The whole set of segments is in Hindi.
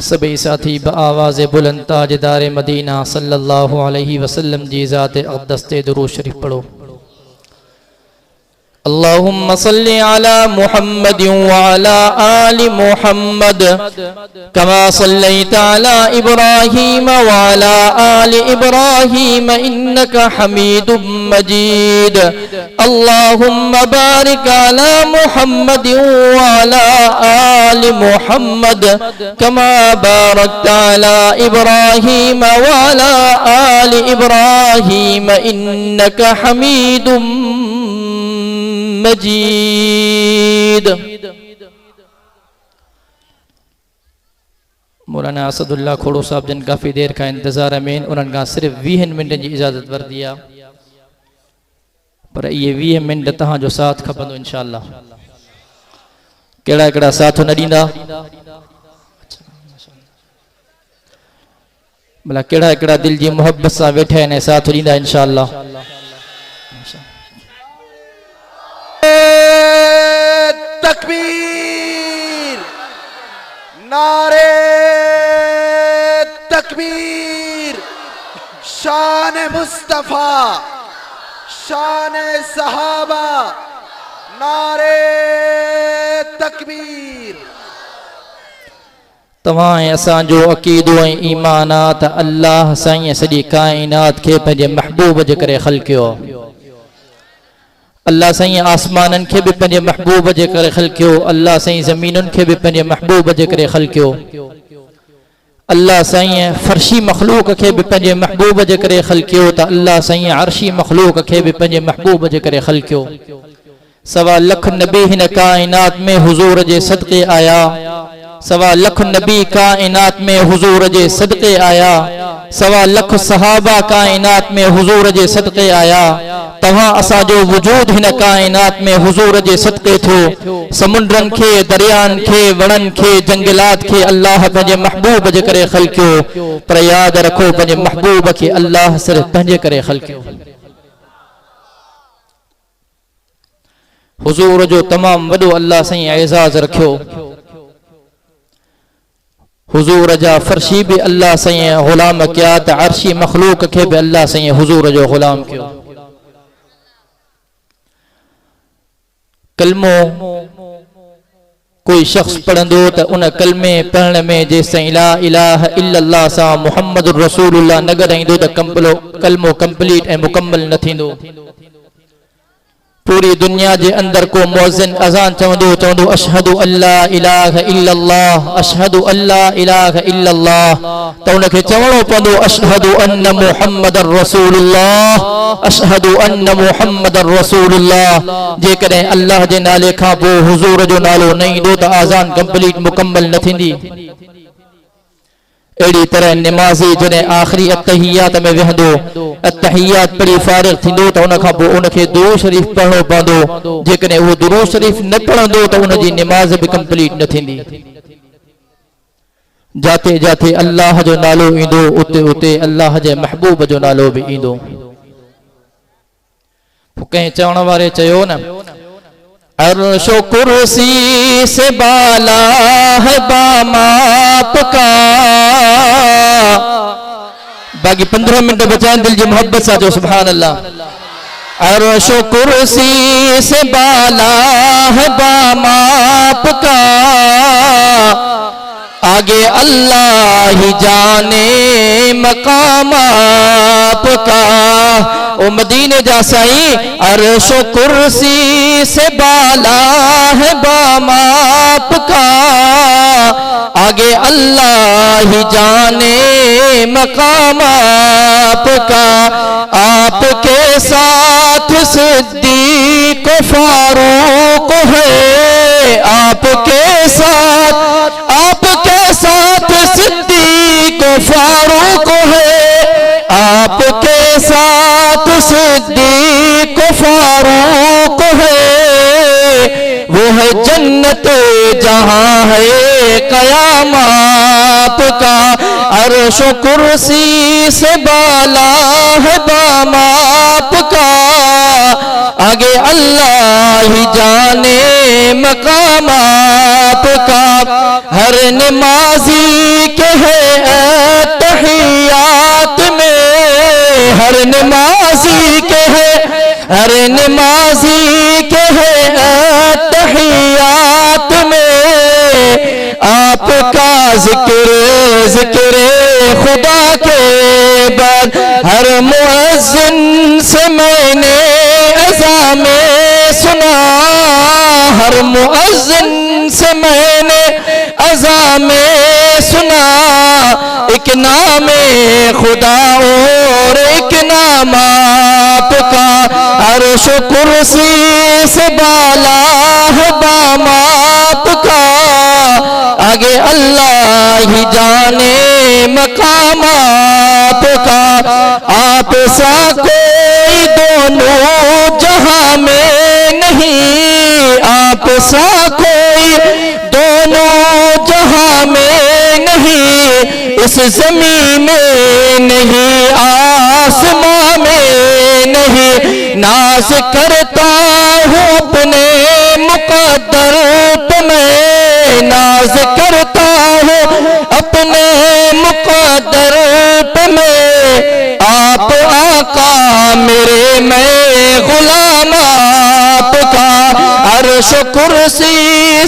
सभी साथी बआवाज़ बुलंद ताजदार मदीना सल्लल्लाहु अलैहि वसल्लम जी ज़ात अक़दस ते दुरूद शरीफ पढ़ो। अल्लाहुम्मा सल्लि अला मुहम्मद व अला आलि मुहम्मद कमा सल्लैता अला इब्राहीम व अला आलि इब्राहीम इन्नका हमीदुम मजीद। अल्लाहुम्मा बारिक अला मुहम्मद व अला आलि मुहम्मद कमा बारकता अला इब्राहीम व अला आलि इब्राहीम इन्नका हमीदुम मजीद। मौलाना असदुल्ला खोड़ो साहब जन काफ़ी देर का इंतज़ार में उन्होंने का सिर्फ 20 मिनट की इजाज़त वर दिया, पर ये 20 मिनट तहां जो साथ खपंदो इंशाअल्लाह। केड़ा केड़ा साथ न ॾींदा भला, केड़ा केड़ा दिल जी मोहब्बत सां वेठा आहिनि साथ ॾींदा इंशाअल्लाह। तकबीर, नारे तकबीर, शान मुस्तफा, शान सहाबा, नारे तकबीर। तव्हां असांजो अक़ीदो ऐं ईमानात अल्लाह साईं सॼी काइनात खे पंहिंजे महबूब जे करे ख़लक़ियो। अल्लाह साईं आसमाननि खे बि पंहिंजे महबूब जे करे ख़लक़ियो, अल्लाह साईं ज़मीनुनि खे बि पंहिंजे महबूब जे करे ख़लक़ियो। अल्लाह साईं फर्शी मखलूक के भी पंहिंजे महबूब जे करे ख़लक़ियो त अल्लाह साईं अर्शी मखलूक के भी पंहिंजे महबूब जे करे ख़लक़ियो। सवा लख नबी हिन काइनात में हुजूर जे सदक़े आया, सवा लख नबी काइनात में हुजूर जे सदक़े आया, सवा लख सहाबा काइनात में हुजूर जे सदक़े आया। तव्हां असांजो वजूद हिन काइनात में हुजूर जे सदक़े थियो। समुंडरन खे, दरियान खे, वणन खे, जंगलात खे अल्लाह पंहिंजे महबूब जे करे ख़लक़ियो। पर याद रखो पंहिंजे महबूब खे अल्लाह सिर्फ़ पंहिंजे करे ख़लक़ियो। हुजूर जो तमाम वॾो अल्लाह साईं एज़ाज़ रखियो। हुजूर जा फर्शी भी अल्लाह साईं ग़ुलाम किया त अर्शी मखलूक के भी अल्लाह साईं हुजूर जो ग़ुलाम कियो। कलमो कोई शख्स पढ़ंदो त उन कलमे पढ़ण में जेसिताईं ला इलाहा इल्लल्लाह सा मुहम्मदुर रसूलुल्लाह न ॻाल्हाईंदो त कलमो कंप्लीट ऐं मुकम्मल न थींदो। पूरी दुनिया के अंदर को मुअज़्ज़िन अज़ान चवंदो अशहदु अल्ला इलाहा इल्लल्लाह, अशहदु अल्ला इलाहा इल्लल्लाह, त उनखे चवणो पवंदो अशहदु अन्न मुहम्मदर रसूलुल्लाह, अशहदु अन्न मुहम्मदर रसूलुल्लाह। जेकॾहिं अल्लाह जे नाले खां पोइ हुजूर जो नालो न ईंदो त अज़ान कंप्लीट मुकम्मल न थींदी। अड़ी तरह नमाज़ी जॾहिं आख़िरी अत्तहियात में वेहंदो, अत्तहियात पढ़ी फारिग थींदो त उन खां पोइ उनखे दुरूद शरीफ़ पढ़णो पवंदो। जेकॾहिं उहो दुरूद शरीफ़ न पढ़ंदो त उनजी नमाज़ भी कंप्लीट न थींदी। जाते जाते अल्लाह जो नालो ईंदो, उते उते अल्लाह जे महबूब जो नालो भी ईंदो। कंहिं चवण वारे चयो न, अर्शो कुर्सी से बाला है बामाप का। बाकी 15 मिनट बचाए दिल की मोहब्बत सा जो सुभान अल्लाह। अर्शो कुर्सी से बाला है बामाप का, आगे अल्लाह ही जाने मकाम आपका। ओ मदीने जा साईं अर्शो कुर्सी से बाला है बामाप का, आगे अल्लाह ही जाने मकाम आपका। आपके साथ सिद्दीक़ फारूक है, आपके साथ सिद्दीक़ फारूक है, आपके साथ सिद्दीक़ फारूक है। वो है जन्नत जहां है क़याम आपका। अर्शो कुर्सी से बाला है बाम आपका, आगे अल्लाह ही जाने मकाम आपका। हर नमाज़ी के है तहियात में, हर नमाज़ी के है, हर नमाज़ी के है तहियात में। आपका ज़िक्र खुदा के बाद हर मुअज़्ज़िन से मैंने अज़ान में सुना, हर मुअज़्ज़िन से मैंने अज़ान में सुना। एक नाम खुदा और एक नाम आपका। अर्श कुर्सी से बाला है बाम आपका, आगे अल्लाह ही जाने मकाम आपका। आप सा कोई दोनों जहां में नहीं, आप सा कोई दोनों जहां में नहीं। इस ज़मीन में नहीं, आसमां में नहीं। नाज़ करता हूँ अपने मुक़द्दर पे मैं, नाज़ करता हूँ अपने मुक़द्दर पे मैं। आप आका मेरे, मैं ग़ुलाम आपका। अर्श कुर्सी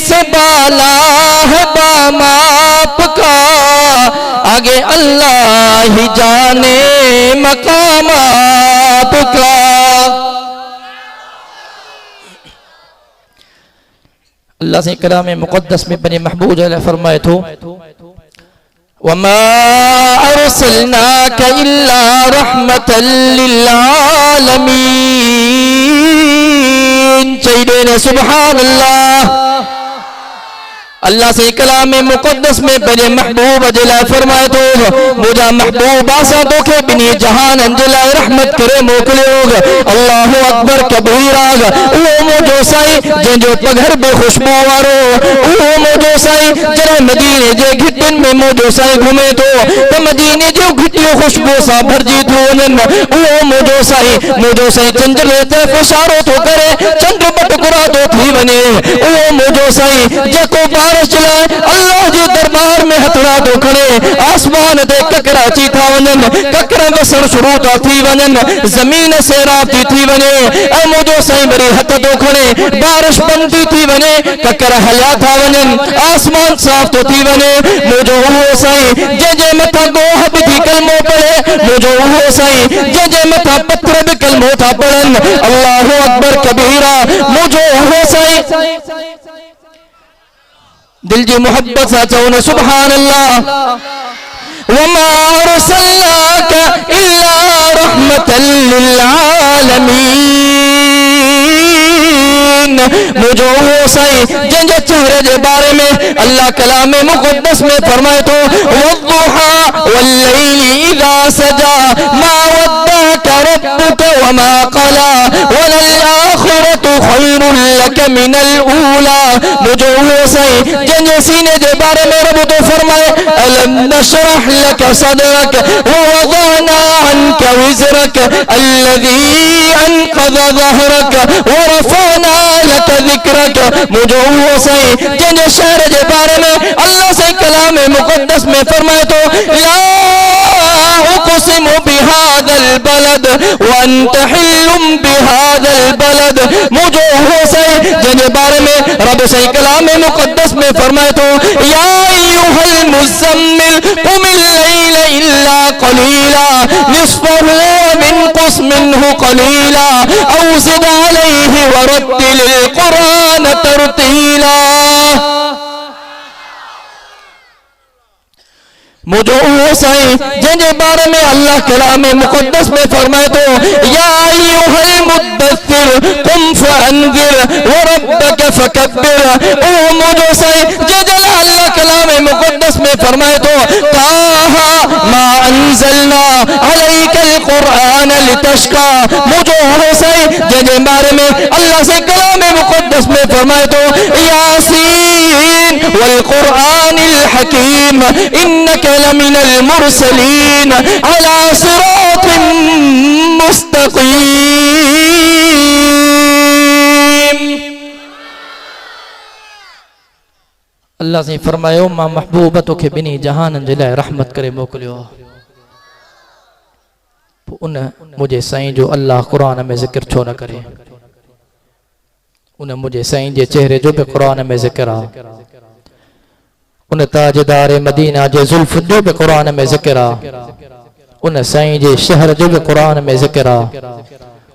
से बाला है बाम आपका, आगे अल्लाह ही जाने मकाम आपका। अल्लाह से कलाम मुक़द्दस में बने महबूब फरमाए थो, वमा अरसलनाका इल्ला रहमतल लिल आलमीन। चाहिए सुभान अल्लाह। अल्लाह से कलाम मुक़द्दस में बने महबूब जला फरमाए तो मुझा महबूब आसा तो के बिनी जहान अंजला रहमत करे मोकलियो। अल्लाहु अकबर कबीरा। वो मुझो साई जो पघर बे खुशबू वारो। वो मुझो साई जरा मदीने जे घिटन में मुझो साई घूमे तो मदीने जो घिटियो खुशबू सा भरजी थो वनन। वो मुझो साई चंद्र ते फसारो तो करे चंद्र बटकुरा तो थी वने। वो मुझो साई जको चलाए अल्लाह जो दरबार में हथड़ा तो खड़े आसमान ते ककरा ची था वनन। ककरा वसण शुरू था थी वनन जमीन से राती थी वने। ऐ मुझो साईं वरी हथ तो खड़े बारिश बनती थी वने ककरा हलिया था वनन आसमान साफ तो थी वने। मुझो वो साईं जे मथा गोह भी थी कलमो पढ़े। मुझो वो साईं जे मथा पत्थर भी कलमो था पढ़न। अल्लाहु अकबर कबीरा। मुझो वो साईं दिल जी मोहब्बत सा चौन सुभान अल्लाह। वमा अरसलनाका इल्ला रहमतल लिल आलमीन। मुझो वो साईं जंहिंजे चेहरे के बारे में अल्लाह कलाम मुक़द्दस में फरमाए तो वद्दुहा वल्लैलि इज़ा सजा मा वद्दअका रब्बुका वमा क़ला वलल आखिरतु खैरुल लक मिनल ऊला। मुझो वो साईं जंहिंजे सीने के बारे में रब तो फरमाए अलम नशरह लक सदरक व वदअना अन्का विज़रक अल्लज़ी अनक़ज़ ज़हरक व रफ़अना लक ज़िक्रक। मुझो वो साईं जंहिंजे शहर के बारे में अल्लाह से कलाम मुक़द्दस में फरमाए तो ला उक़सिमु बिहाज़ल बलद व अंत हिल्लुम बिहाज़ल बलद। मुझो वो साईं जंहिंजे बारे में रब से कलाम मुक़द्दस में फरमाए तो या अय्युहल मुज़म्मिल कुमिल लैल इल्ला क़लीला निस्फ़हु वन्क़ुस मिन्हु क़लीला औ ज़िद अलैहि वरत्तिलिल क़ुरआन तरतीला। मुझो वो साईं जंहिंजे बारे में अल्लाह कलाम मुक़द्दस में फरमाए तो या अय्युहल मुद्दस्सिर कुम फअंज़िर व रब्बक फकब्बिर। ओ मुझो साईं जंहिंजे अल्लाह कलाम मुक़द्दस में फरमाए तो ताहा मा अंज़लना अलैकल क़ुरआन लितश्क़ा। मुझो वो साईं जंहिंजे बारे में अल्लाह से कलाम मुक़द्दस में फरमाए तो यासीन वल क़ुरआनिल हकीम इन्नका लमिनल मुरसलीन अला सिरातिन मुस्तक़ीम। अल्लाह से फरमायो मां महबूब तोखे बिनी जहानन जे लाइ रहमत करे मोकिलियो। उन मुझे साईं जो अल्लाह कुरान में जिक्र छो न करे। उन मुझे साईं जे चेहरे जो भी कुरान में जिक्र आ। उन ताजदार मदीना जे जुल्फ जो भी कुरान में जिक्र आ। उन साईं जे शहर जो भी कुरान में जिक्र आ।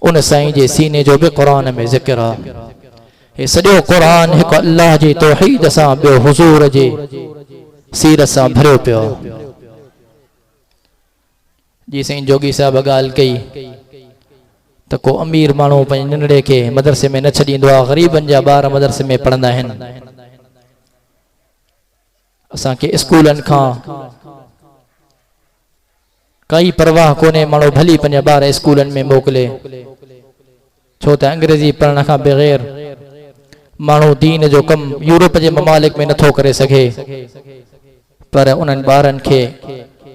उन साईं जे सीने जो भी कुरान में जिक्र आ। ये सॼो कुरान एक अल्लाह जी तौहीद सां ॿियो हुज़ूर जी सीरत सां भरियो पियो। जी साईं जोगी साहब ॻाल्हि कई त को अमीर माण्हू पंहिंजे नंढड़े खे मदरसे में न छॾींदो आहे। ग़रीबनि जा ॿार मदरसे में पढ़ंदा आहिनि। असांखे स्कूलनि खां काई परवाह कोन्हे। माण्हू भली पंहिंजा ॿार स्कूलनि में मोकिले छो त अंग्रेज़ी पढ़ण खां बग़ैर माण्हू दीन जो कम यूरोप के ममालिक में नथो करे सके। पर उन्हनि ॿारनि खे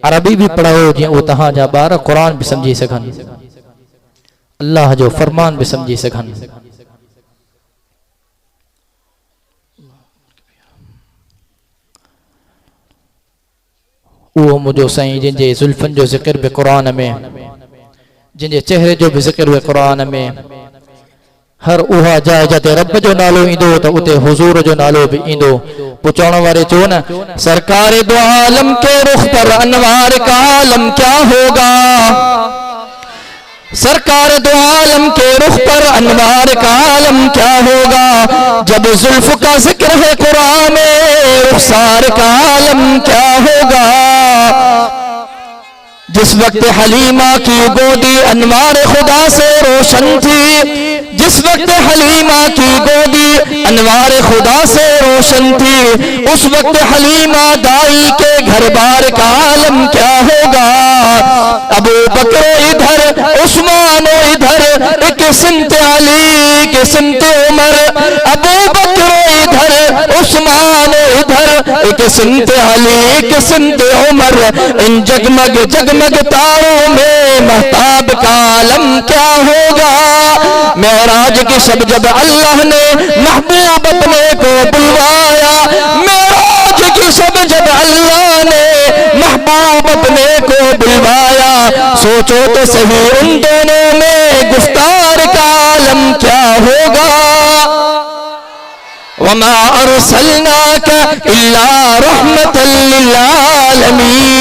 अरबी भी पढ़ाओ जी वो तहां बार कुरान भी समझी सकन, अल्लाह जो फरमान भी समझी सकन। वो मुझो साईं जिनके जुल्फन जो जिक्र भी कुरान में, जिनके चेहरे जो भी जिक्र भी कुरान में, हर उहा जाए जाते रब जो नालो इंदो तो उते हुजूर जो नालो भी इंदो। पुछण वारे चो न सरकार दो आलम के रुख पर अनवार का आलम क्या होगा। सरकार दो आलम के रुख पर अनवार का आलम क्या होगा। जब जुल्फ का जिक्र है कुरान में रुखसार का आलम क्या होगा। जिस वक्त हलीमा की गोदी अनवार खुदा से रोशन थी, जिस वक्त हलीमा की गोदी अनवार खुदा से रोशन थी, उस वक्त हलीमा दाई के घर बार का आलम क्या होगा। अबू बकर इधर, उस्मान इधर, एक सिमत अली के सिमत उमर। अबू बकर इधर, उस्मान इधर, एक सिमत अली एक सिमत उमर। इन जगमग जगमग तारों में महताब का आलम क्या होगा। मेराज की शब जब अल्लाह ने महबूब अपने को बुलवाया, मेराज की शब जब अल्लाह ने महबूब अपने को बुलवाया, सोचो तो सही उन दोनों में गुफ्तार का आलम क्या होगा। वमा अरसलनाका इल्ला रहमतल लिल आलमीन।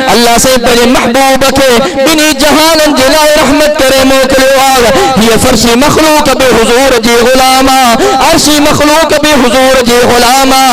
अल्लाह से बड़े महबूब के बिनी जहानन जिलाए रहमत करे मोकलवाग। ये फरसी मखलूक बे हुजूर जी गुलामा, अर्शी मखलूक बे हुजूर जी गुलामा।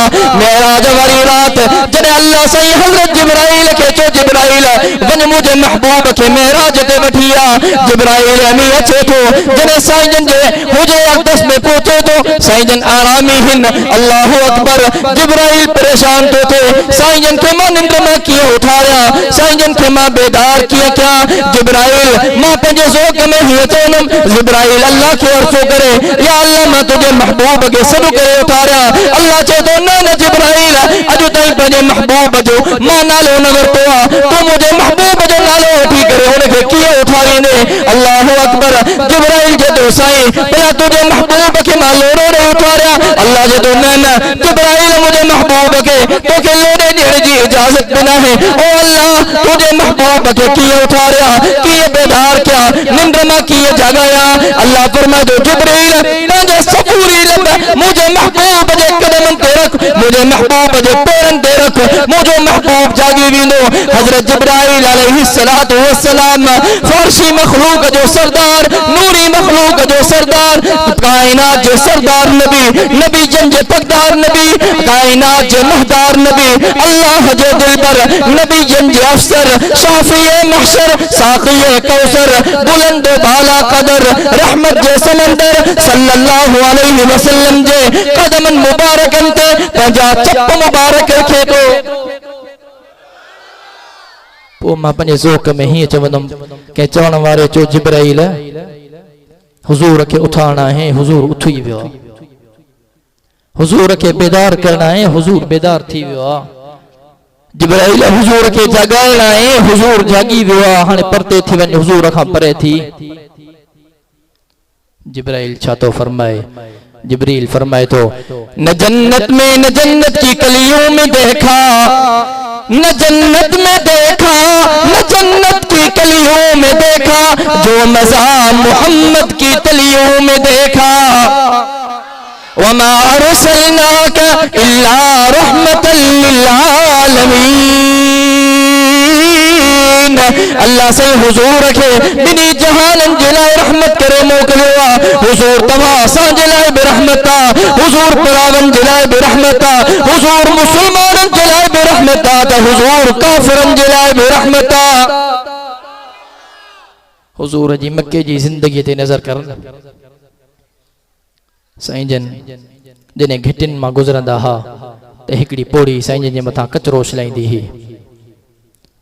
मेराज वाली रात जब अल्लाह से हजरत जिब्राइल के चो जिब्राइल वन मुझे महबूब के मेराज ते वठिया। जिब्राइल अमी अचे तो जने साईं जे हुजे अक़दस में पहुंचे तो साईं आरामी हिन। अल्लाह अकबर। जिब्राइल परेशान तो थे, साईं के मां निंद में किए उठाया, साईं के मां बेदार किए क्या। जिब्राइल मां पंजे ज़ोक में ही अचनम। जिब्राइल अल्लाह के अर्ज़ो करे, या अल्लाह मां तुझे महबूब के सॾु करे उठारिया। अल्लाह चए तो न जिब्राइल अॼु ताईं पंहिंजे महबूब जो मां नालो न वरितो आहे, तूं मुंहिंजे महबूब जो नालो वठी करे हुनखे कीअं उठारींदे। अल्लाह अकबर। जिब्राइल जे तो साईं पहिरियां तुंहिंजे महबूब खे मां लोड़ो ॾेई उठारिया। अल्लाह जे तो न जिब्राइल मुंहिंजे महबूब खे तोखे लोड़े ॾियण जी इजाज़त न आहे। ओ अल्लाह तुझे महबूब के किए उठारिया, किए बेदार क्या, निंद में किए जगाया। अल्लाह फरमाए तो जिब्रील पंहिंजे सबूरी लब मुझे महबूब जे कदमन ते रख, मुझे महबूब जे पेरन ते रख, मुझो महबूब जागी वेंदो। हजरत जिब्राइल अलैहिस्सलातु वस्सलाम फर्शी मखलूक जो सरदार, नूरी मखलूक जो सरदार, कायनात जो सरदार नबी, नबी जन जे पकदार नबी, कायनात जे महदार नबी, अल्लाह जे दिलबर नबी जन जे अफसर, शाफिए महशर, साक़िए कौसर, बुलंद बाला कदर, रहमत जे समंदर सल्लल्लाहु अलैहि वसल्लम जे कदमन मुबारकन ते पंहिंजा चप मुबारक रखे तो पोइ मां पंहिंजे ज़ोक में हीअं चवंदुमि के चवण वारे चो जिब्राइल हुजूर खे उथारणा है, हुजूर उथी वियो। हुजूर के बेदार करना है, हुजूर बेदार थी वियो आहे। जिब्राइल हुजूर के जगाइणा है, हुजूर जागी वियो आहे। हाणे परते थी वञ, हुजूर खां परे थी। जिब्राइल छा तो फरमाए। जिब्रील फरमाए तो न जन्नत में न जन्नत की कलियों में देखा, न जन्नत में देखा, न जन्नत की कलियों में देखा, जो मज़ा मोहम्मद की तलियों में देखा। वमा अरसलनाका इल्ला रहमतल लिल आलमीन। अल्लाह से हुजूर के बिनी जहानन जिलाए रहमत करे मोकलियो। हुजूर तवा सा जिलाए बिरहमता, हुजूर परावन जिलाए बिरहमता, हुजूर मुसलमानन जिलाए बिरहमता, तो हुजूर काफिरन जिलाए बिरहमता। हुजूर जी मक्के जी जिंदगी ते नजर कर। साईं जन जने घिटिन मां गुजरंदा हा त हिकड़ी पोड़ी साईं जन जे मथां कचरो उछलाईंदी ही।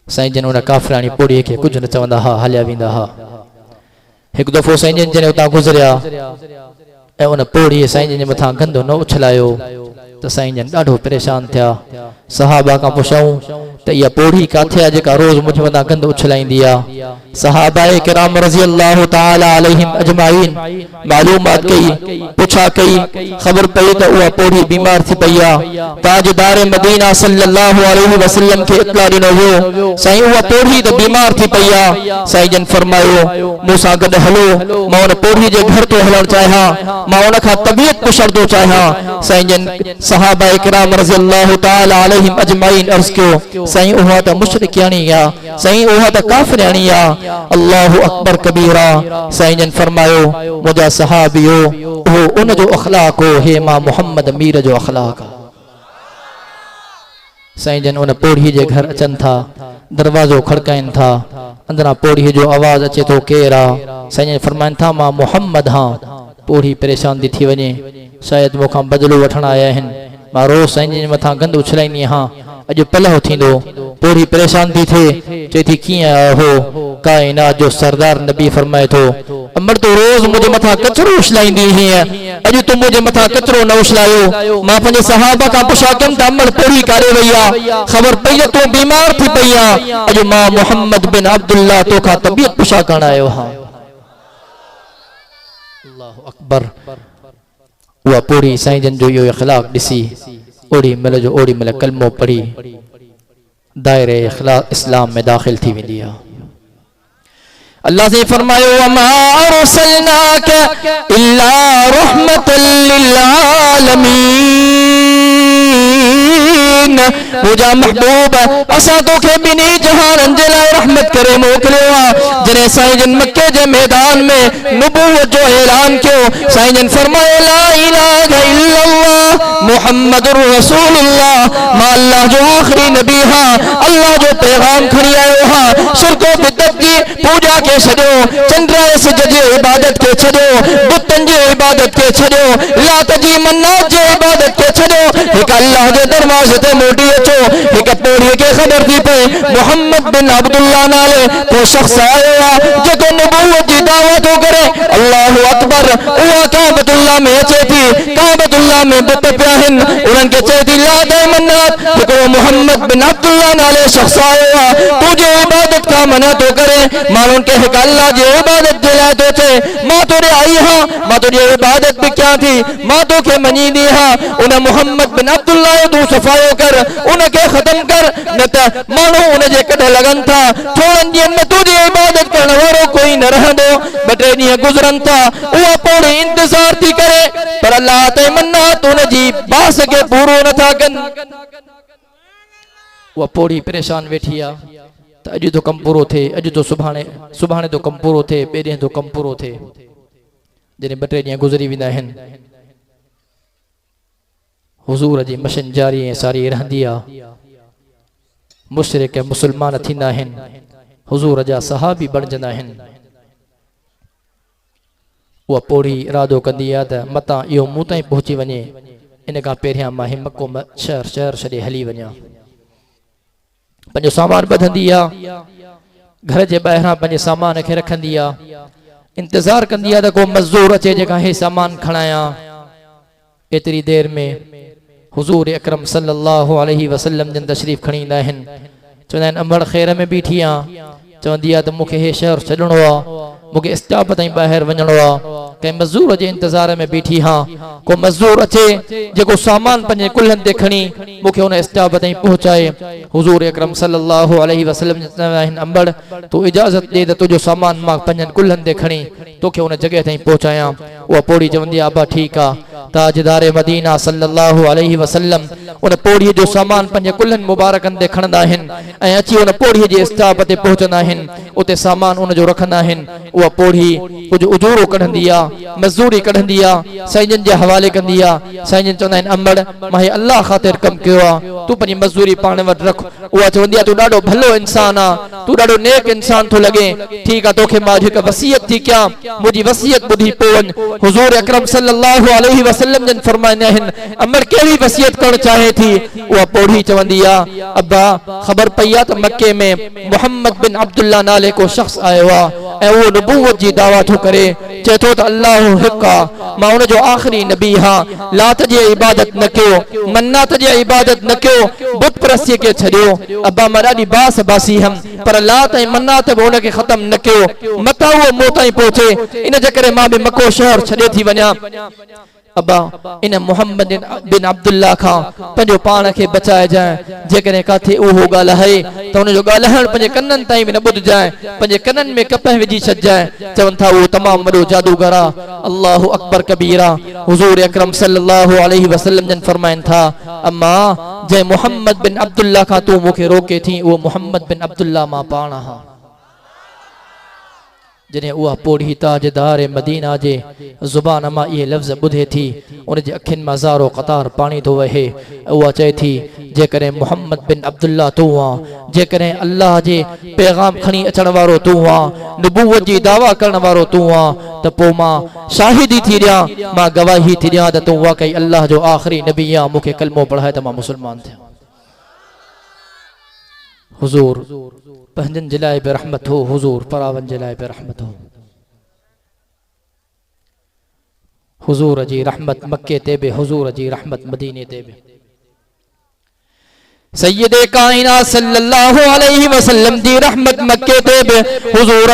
साईं जन उन काफरानी पोड़ी के कुछ न चवंदा हा, हलिया वेंदा हा। एक दफ़ो साईं जन जने उतां गुजरिया ऐं उन पोड़ी साईं जन जे मथां गंदो न उछलायो त साईं जन ॾाढो परेशान थिया। सहाबा का पुछऊं त इहा पोड़ी काथे आहे जेका रोज़ मुंहिंजे मथां गंद उछलाईंदी आहे। सहाबाए किराम रज़ी अल्लाह तआला अलैहिम अजमाइन मालूमात कई, पुछा कई, ख़बर पई त उहा पोड़ी बीमार थी पई आहे। ताजदार मदीना सल्लल्लाहु अलैहि वसल्लम खे इत्तला ॾिनो वियो, साईं उहा पोड़ी त बीमार थी पई आहे। साईं जन फरमायो मूंसां गॾु हलो, मां उन पोड़ी जे घर तो हलणु चाहियां, मां उन खां तबियत पुछणु थो चाहियां। साईं जन सहाबाए किराम रज़ी अल्लाह तआला अलैहिम अजमाइन अर्ज़ कयो, साईं उहा त मुशरिकियानी आहे, साईं उहा त काफिरानी आहे। अल्लाहु अकबर कबीरा। साईं जन फरमायो मुंहिंजा सहाबियो उहो उन जो अखलाक हो, हे मां मोहम्मद मीर जो अखलाक। साईं जन उन पोढ़ी जे घर अचन था, दरवाजो खड़काइन था, अंदरा पोढ़ी जो आवाज अचे तो केर आ? साईं जन फरमाइन था मां मोहम्मद हाँ। पोढ़ी परेशान थी वने, शायद मूंखां बदलो वठण आया आहिनि, मां रोज़ साईं जन मथां गंद उछलाईंदी हाँ, अॼु पलह थींदो। पोढ़ी परेशान थी थे, चए थी कीअं आयो हो? काइनात जो सरदार नबी फरमाए थो अमर तो रोज़ मुझे मथा कचरो उछलाईंदी हीअं, अॼु तूं मुझे मथा कचरो न उछलायो। मां पंहिंजे सहाबा खां पुछा कयमि त अमर पोढ़ी काॾे वई आहे? ख़बर पई त तूं बीमार थी पई आहे, अॼु मां मोहम्मद बिन अब्दुल्ला तोखां तबियत पुछा करण आयो हाँ। अल्लाहु अकबर। उहा पोढ़ी साईं जन जो इहो इख़लाक़ ॾिसी ओड़ी महिल जो ओड़ी महिल कलमो पढ़ी दायरे इस्लाम में दाख़िल थी वेंदी आहे। अल्लाह से फरमायो वमा अरसलनाका इल्ला रहमतल लिल आलमीन। मुझा महबूब असा तोखे बिनी जहानन जे लाइ रहमत करे मोकिलियो आहे। जॾहिं साईं जन मक्के जे मैदान में नबूवत जो ऐलान कयो, साईं जन फरमायो ला इलाहा इल्लल्लाह मुहम्मदुर रसूलुल्लाह, मां अल्लाह जो आखिरी नबी हां, अल्लाह जो पैगाम खणी आयो हां। शिरको बिदत जी पूजा के छॾियो, चंद्राए सिज जी इबादत के छॾियो, बुतन जी इबादत के छॾियो, लात जी मन्नात जी इबादत के छॾियो, हिकु अल्लाह जे दरवाज़े ते मोटी अचो। हिकु पोढ़ीअ खे ख़बर थी पई मोहम्मद बिन अब्दुल्ला नाले को शख्स आयो आहे जेको नबूवत जी दावा थो करे। अल्लाहु अकबर। उहा काबतुल्लाह में अचे थी, काबतुल्लाह में बुत पिया आहिनि, उन्हनि खे चए थी लात ऐं मन्नात हिकिड़ो मोहम्मद बिन अब्दुल्ला नाले शख्स आयो आहे, तुंहिंजी इबादत खां मना थो करे, माण्हुनि खे हिकु अल्लाह जी इबादत जे लाइ थो चए। मां तोॾे आई हां, मां तुंहिंजी इबादत बि कयां थी, मां तोखे मञींदी हां। उन मोहम्मद बिन अब्दुल्ला जो तूं सफ़ायो कर, उनखे ख़तम कर, न त माण्हू उनजे कॾहिं लॻनि था। थोरनि ॾींहंनि में तुंहिंजी इबादत करण वारो कोई न रहंदो। ॿ टे ॾींहं गुज़रनि था, उहा पोढ़ी इंतज़ार थी करे, पर अल्लाह ते मन्नात उनजी बास खे पूरो नथा कनि। उहा पोढ़ी परेशान वेठी आहे त अॼु तो कमु पूरो थिए, अॼु तो सुभाणे तो कमु पूरो थिए, ॿिए ॾींहं तो कमु पूरो थिए। जॾहिं ॿ टे ॾींहं गुज़री वेंदा आहिनि, हुज़ूर जी मशीन जारी ऐं सारी रहंदी आहे। मुशरिक मुसलमान थींदा आहिनि, हुज़ूर जा सहाबी बणजंदा आहिनि। उहा पोढ़ी इरादो कंदी आहे त मतां इहो मूं ताईं पहुची वञे, इन खां पहिरियां मां मको शहर छॾे हली वञा। पंहिंजो सामान ॿधंदी आहे, घर जे ॿाहिरां पंहिंजे सामान खे रखंदी आहे, इंतज़ार कंदी आहे त को मज़दूर अचे जेका हे सामान खणायां। एतिरी देर में हुज़ूर अकरम सल्लल्लाहु अलैहि वसल्लम जन तशरीफ़ खणी ईंदा आहिनि। चवंदा आहिनि अमड़ ख़ैर में बीठी आहियां, चवंदी आहे त मूंखे हे शहर छॾिणो आहे, मूंखे स्टॉप ताईं ॿाहिरि वञिणो आहे, कंहिं मज़दूर जे इंतज़ार में बीठी हां। को मज़दूर अचे जेको सामान पंहिंजे कुल्हनि ते खणी मूंखे उन स्टॉप ताईं पहुचाए। हुज़ूर अकरम सल्लल्लाहु अलैहि वसल्लम चवंदा आहिनि अमड़ तूं इजाज़त ॾे त तुंहिंजो सामान मां पंहिंजनि कुल्हनि ते खणी तोखे उन जॻह ताईं पहुचायां। उहा पोढ़ी चवंदी आहे अबा ठीकु आहे। ताजदार मदीना सल्लल्लाहु अलैहि वसल्लम उन पोढ़ीअ जो सामान पंहिंजे कुल्हनि मुबारकनि ते खणंदा आहिनि ऐं अची उन पोढ़ीअ जे स्टॉप ते पहुचंदा आहिनि, उते सामान उनजो रखंदा आहिनि। उहा पोढ़ी कुझु उजूरो कढंदी आहे, मज़दूरी कढंदी आहे, साईं जन जे हवाले कंदी आहे। साईं जन चवंदा आहिनि अमड़ मां अल्लाह ख़ातिर कमु कयो आहे, तूं पंहिंजी मज़दूरी पाण वटि रख। उहा चवंदी आहे तूं ॾाढो भलो इंसान आहे, तूं ॾाढो नेक इंसान थो लॻे। ठीकु आहे, तोखे मां हिकु वसियत थी कयां, मुंहिंजी वसियत ॿुधी पोइ वञ। हुज़ूर अकरम सल्लल्लाहु अलैहि वसल्लम जन फरमाईंदा आहिनि अमड़ कहिड़ी वसियत करणु चाहे थी? उहा पोढ़ी चवंदी आहे अब्बा ख़बर पई आहे त मके में मोहम्मद बिन अब्दुल्ला नाले को शख्स आयो आहे ऐं उहो नबूवत जी दावा थो करे, चए थो त अल्लाह हिकु आहे, मां उनजो आख़िरी नबी हां। लात जी इबादत न कयो, मन्नात जी इबादत न कयो, बुत परस्तीअ खे छॾियो। अब्बा मां ॾाढी बास बासी हुयमि, पर लात ऐं मन्नात बि उनखे ख़तम न कयो, मतां उहो मूं ताईं पहुचे, इन जे करे मां बि मको शहर छॾे थी वञा। अब्बा इन मोहम्मद बिन अब्दुल्ला खां पंहिंजो पाण खे बचाइजांइ, जेकॾहिं काथे उहो ॻाल्हाए त उनजो ॻाल्हाइण पंहिंजे कननि ताईं बि न ॿुधजांइ, पंहिंजे कननि में कपह विझी छॾिजांइ। चवनि था उहो तमामु वॾो जादूगर आहे। अल्लाहु अकबर कबीरा। हुज़ूर अकरम सल्लल्लाहु अलैहि वसल्लम जन फरमाइनि था अम्मा जंहिं मोहम्मद बिन अब्दुल्ला खां तूं मूंखे रोके थी, उहो मोहम्मद बिन अब्दुल्ला मां पाण हां। जॾहिं उहा पोढ़ी ताजदार मदीना जे ज़ुबान मां इहे लफ़्ज़ ॿुधे थी, उन जे अखियुनि मां ज़ारो क़तार पाणी थो वहे। उहा चए थी जेकरे मोहम्मद बिन अब्दुल्ला तू आ, जेकरे अल्लाह जे पैगाम खणी अचण वारो तू आ, नबूवत जी दावा करण वारो तू आ, त पो मां शाहिदी थी दियां, मां गवाही थी दियां त तू वाकई अल्लाह जो आखिरी नबी आ, मूंखे कलमो पढ़ाए त मां मुसलमान थिया। हुजूर पंहिंजनि जे लाइ बि रहमत हो, हुजूर परावन जे लाइ बि रहमत हो। हुजूर जी रहमत मक्के ते बि, हुजूर जी रहमत मदीने ते बि। सैयदे कायनात सल्लल्लाहु अलैहि वसल्लम जी रहमत मक्के ते बि, हुजूर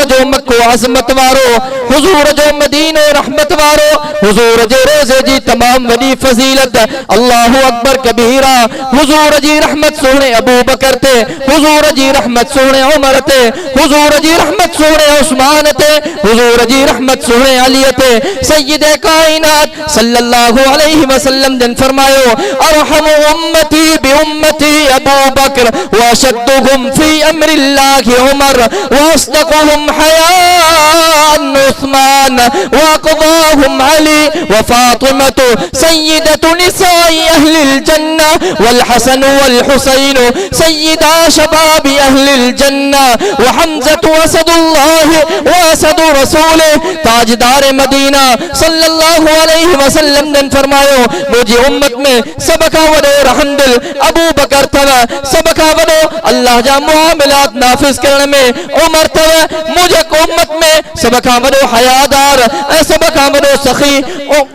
जो मक्को अज़मत वारो, हुजूर जो मदीनो रहमत वारो, हुजूर जे रोज़े जी तमाम वॾी फज़ीलत, अल्लाहु अकबर कबीरा। हुजूर जी रहमत सोने अबू बकर ते, हुजूर जी रहमत सोने उमर ते, हुजूर जी रहमत सोने उस्मान ते, हुजूर जी रहमत सोने अली ते। सैयदे कायनात सल्लल्लाहु अलैहि वसल्लम जन फरमायो, अरहमु उम्मती बिउम्मती अबू बकर वअशद्दुहुम फी अम्रिल्लाहि उमर वअस्दक़ुहुम हयाअन उस्मान वअक़दाहुम अली वफ़ातिमतु सय्यदतु निसाई अहलिल जन्ना वल हसन वल हुसैन सय्यदा शबाबी अहलिल जन्ना व हमज़तु असदुल्लाह व असदु रसूलिह ताजदार मदीना सल्लल्लाहु अलैहि वसल्लम ने फरमायो, मुझे उम्मत में सब का वॾो रहमदिल अबू बकर थव, सब का वॾो अल्लाह जा मुआमिलात नाफिज करण में उमर थव, मुझे उम्मत में सब का वॾो हयादार ऐं सब का वॾो सखी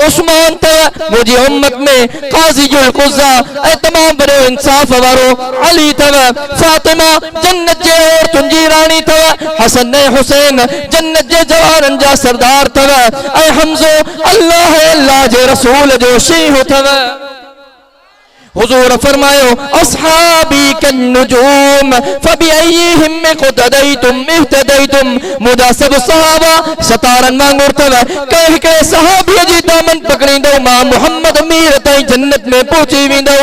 उस्मान थव, मुझे उम्मत में काज़ीउल क़ुज़ा ऐं तमाम वॾो इंसाफ वारो अली थव, फातिमा जन्नत जे औरतुनि जी रानी थव, हसन ऐं हुसैन जन्नत जे जवाननि जा सरदार थव, ऐं हमज़ो अल्लाह जे रसूल जो शींहुं थव। हुजूर फरमायो, अस्हाबी कन्नुजूम फबिअय्यिहिम इक़्तदैतुम इह्तदैतुम। मुदा सब सहाबा सतारन वांगुर थव, कंहिं कंहिं सहाबीअ जी दामन पकड़ींदो, मां मोहम्मद मीर ताईं जन्नत में पहुची वेंदो।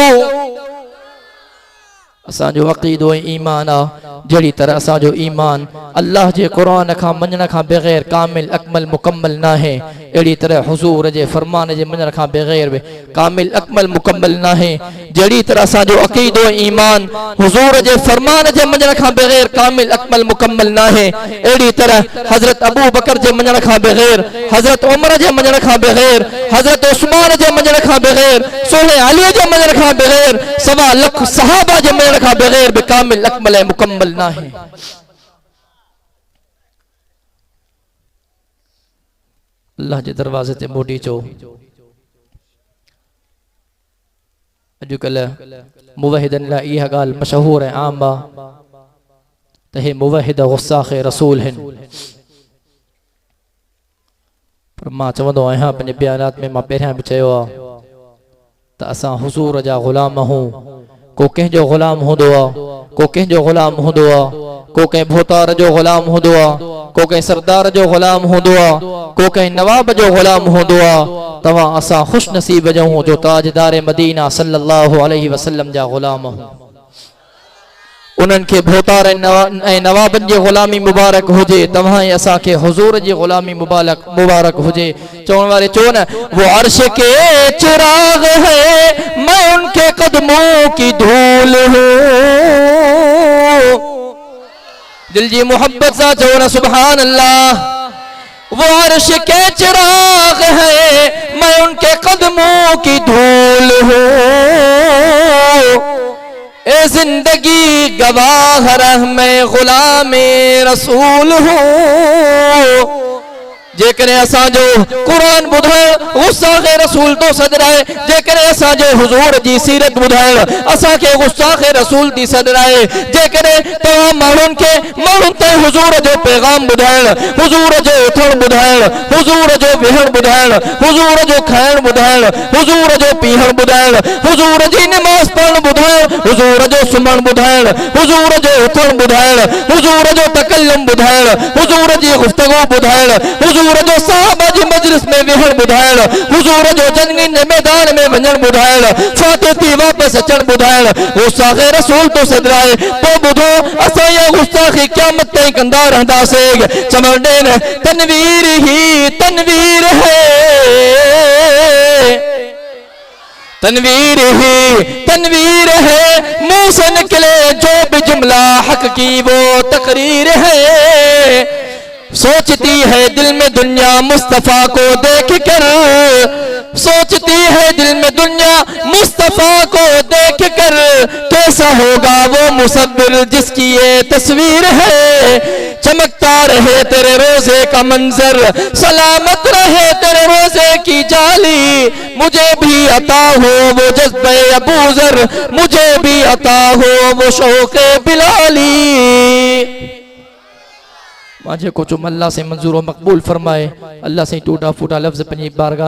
असांजो अक़ीदो ऐं ईमान आ, जहिड़ी तरह असांजो ईमान अल्लाह जे क़ुरान खां मञण खां बग़ैर कामिल अकमल मुकम्मल न आहे, अहिड़ी तरह हुजूर जे फरमान जे मञण खां बग़ैर बि कामिल अकमल मुकम्मल न आहे। जहिड़ी तरह असांजो अक़ीदो ऐं ईमान हुजूर जे फरमान जे मञण खां बग़ैर कामिल अकमल मुकम्मल न आहे, अहिड़ी तरह हज़रत अबू बकर जे मञण खां बग़ैर, हज़रत उमर जे मञण खां बग़ैर, हज़रत उस्मान जे मञण खां बग़ैर, सोने अली जे मञण खां बग़ैर, सवा लख सहाबा जे मञण खां बग़ैर बि कामिल अकमल ऐं मुकम्मल न आहे। अल्लाह जे दरवाज़े ते मोटी चो, अॼुकल्ह मुवहिदनि लाइ इहा ॻाल्हि मशहूर ऐं आम आहे त हे मुवहिद गुस्साख़े रसूल आहिनि, पर मां चवंदो आहियां पंहिंजे बयानात में, मां पहिरियां बि चयो आहे त असां हुजूर जा ग़ुलाम हूं। को कंहिंजो ग़ुलाम हूंदो आहे, को कंहिंजो ग़ुलाम हूंदो आहे, को कंहिं भोतार जो ग़ुलाम हूंदो आहे, को कंहिं सरदार जो ग़ुलाम हूंदो आहे, को कंहिं नवाब जो ग़ुलाम हूंदो आहे। तव्हां असां ख़ुश नसीब जऊं जो ताजदार मदीना सल्लल्लाहु अलैहि वसल्लम जा ग़ुलाम हूं। उन्हनि खे भोतार ऐं नवाबनि जी ग़ुलामी मुबारक हुजे, तव्हां ऐं असांखे हुजूर जी ग़ुलामी मुबारक हुजे। चवण वारे चओ न, वो अर्श के चिराग है मैं उनके कदमों की धूल हूँ। दिल जी मोहब्बत सा चओ न सुभान अल्लाह। वो अर्श के चिराग है मैं उनके कदमों की धूल हूँ। ए जिंदगी गवाह रह मैं गुलामे रसूल हूँ। जेकरे असांजो कुरान ॿुधाइण गुस्ताखे रसूल तो सदराए, जेकरे असांजो हुजूर जी सीरत ॿुधाइण असांखे गुस्ताखे रसूल थी सदराए, जेकरे तव्हां माण्हुनि खे माण्हुनि ताईं हुजूर जो पैगाम ॿुधाइण, हुजूर जो उथण ॿुधाइण, हुजूर जो विहण ॿुधाइण, हुजूर जो खाइण ॿुधाइण, हुजूर जो पीहण ॿुधाइण, हुजूर जी नमाज़ पढ़ण ॿुधाइण, हुजूर जो सुम्हण ॿुधाइण, हुजूर जो उथण ॿुधाइण, हुजूर जो तकल्लुम ॿुधाइण, हुजूर जी गुफ्तगू ॿुधाइण, हुजूर जो साहबा जी मजलिस में विहण ॿुधाइण, हुजूर जो जंगी मैदान में वञण ॿुधाइण, फातिह थी वापस अचण ॿुधाइण, गुस्ताखे रसूल तो सदराए। तो ॿुधो असां इहा गुस्ताखी क़यामत ताईं कंदा रहंदासीं। चवण ॾे न, तनवीर ही तनवीर है, तनवीर ही तनवीर है, मुंह से निकले जो भी जुमला हक की वो तकरीर है। सोचती है दिल में दुनिया मुस्तफा को देख कर, सोचती है दिल में दुनिया मुस्तफा को देख कर, कैसा होगा वो मुसव्विर जिसकी ये तस्वीर है। चमकता रहे तेरे रोजे का मंजर, सलामत रहे तेरे रोजे की जाली, मुझे भी अता हो वो जज्बे अबूजर, मुझे भी अता हो वो शौक़े बिलाली। मुझे को चुम अल्लाह से मंजूर व मकबूल फरमाए। अल्लाह से टूटा फूटा लफ्ज़ पंहिंजी बारगाह